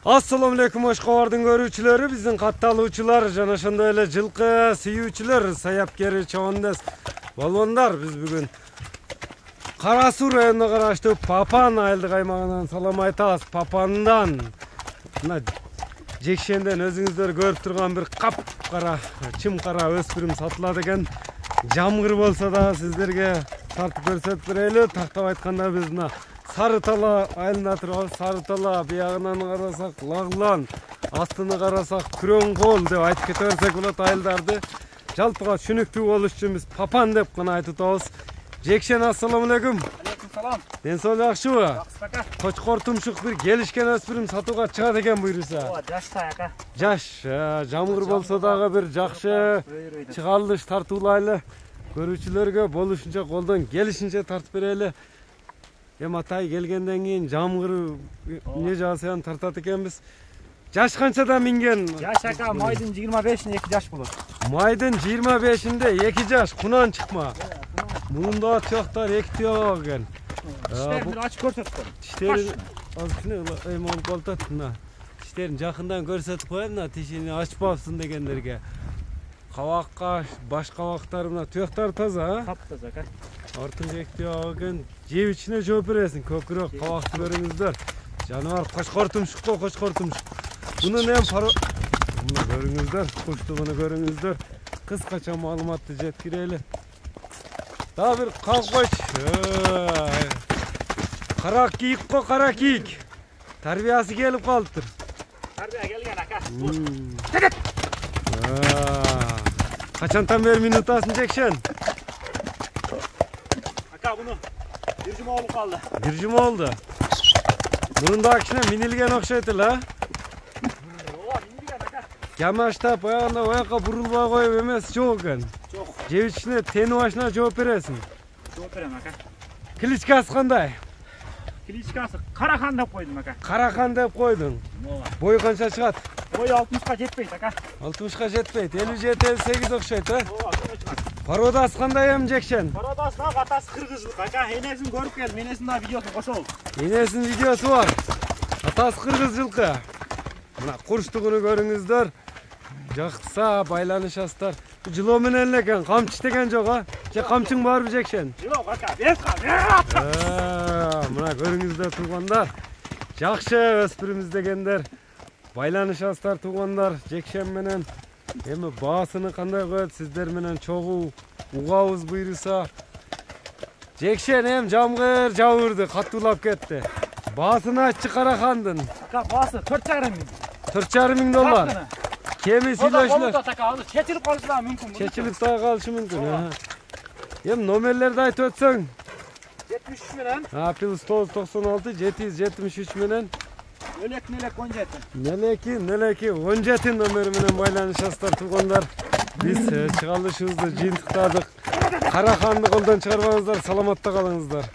Assalamu alaikum Oşkovardın görүүчүлөрү, биздин катталуучулар жана ошондой эле жылкы сүйүүчүлөр, саяпкер чоондөс болбондар. Биз бүгүн Кара Суу районуна караштуу Папан айылдык аймагынан салам айтабыз. Папандан мына жекшенден өзүңүздөр көрүп турган бир капкара, чымкара өспүрүм сатылат экен. Жамгыр болсо да сиздерге тартып көрсөтүп берели. Тактап айтканда биз мына Сарытала айылында турабыз. Сарытала биягынан карасак Лаглан, астыны карасак Күрөңкол деп айтып кете берсек болот айылдарды. Жалпыга түшүнүктүү болуш үчүн биз Папан деп гана айтып атабыз. Жекшен, ассаламу алейкум. Алейкум салам. Ден соолук жакшыбы? Жакшы ака. Кочкор тумшук бир келишкен өспүрүм сатууга чыгат экен буйруса. Ооба, жаш ака. Жаш, жамгыр болсо дагы бир жакшы чыгарылыш тартуулайлы. Көрүүчүлөргө болушунча колдон келишинче тартып берели. Эми атай келгенден кийин жамгыр эмне жаасыян тартат экенбиз. Жаш канчада минген? Жаш ака, майдын 25-inde 2 жаш болот. Майдын 25-inde 2 жаш, кунан чыкма. Мунда тияктар 2 тияк экен. Тиштерин ачып көрсөттүм. Тиштерин азкыны эми болтот мына. Тиштерин жакындан көрсөтүп коем мына, тишини ачпапсың дегендерге. Кабакка, баш кабактары мына тияктар таза, Таптаза ака. Артын 2 тияк экен. Жеп ичине жооп бересиң, көкүрөк кабакты көрүңүздөр. Жаныбар кочкор тумшук, кочкор тумшук. Мунун эми мына көрүңүздөр, куштугуну көрүңүздөр. Кыскача маалыматты жеткирели. Дагы бир калкоч. Кара кийик го, кара кийик. Тарбиясы келип калыптыр. Тарбия келген ака. Качантан бери минутасын жекшен? Ака, буну бир жума болуп калды. Бир жума болду. Мунун да кичине минилген окшойт эле, а? Ооба, минилген ака. Жамаштап, аягында оякка бурулбай коюп эмес жок экен. Жок. Жеп ичине тени башына жооп бересиң. Жооп берем ака. Кличкасы кандай? Кличкасы Карахан деп койдум ака. Карахан деп койдуң. Ооба. Бою канча чыгат? Бою 60га жетпейт ака. 60га жетпейт, 57-58 окшойт, а? Ооба, көбө чыгат. Породасы кандай эми жекшен? Парадасына атасы кыргызчылык ака. Энесин көрүп кел, менесин да видеосун кошобуз. Энесинин видеосу бар. Атасы кыргыз жылкы. Мына курчтугуну көрүңүздөр. Жакса байланышасыздар. Жылоо менен эле экен, камчы деген жок, а? Же камчың барбы жекшен? Жок ака, бес. Мына көрүңүздөр туугандар. Жакшы өспүрүмүз дегендер. Байланышасыздар туугандар, жекшен менен. Эми баасыны кандай коет, сиздер менен чогуу угабыз буйруса. Жекшен эми жамгыр жабырды, каттуулап кетти. Баасыны айтчы Карахандын. Ака, баасы 4,5 миң. 4,5 миң доллар. Кеми сүйлөшүлөр. Чечилип калышы да мүмкүн. Чечилип дагы калышы мүмкүн. Эми номерлерди айтып өтсөң. 73 менен. +9 96 773 менен. Нелек 17. Нелеки 17 номери менен байланышасыздар туугандар. Биз чыгарылышыбызды жыйынтыктадык. Караханды колдон чыгарбаңыздар, саламатта калыңыздар.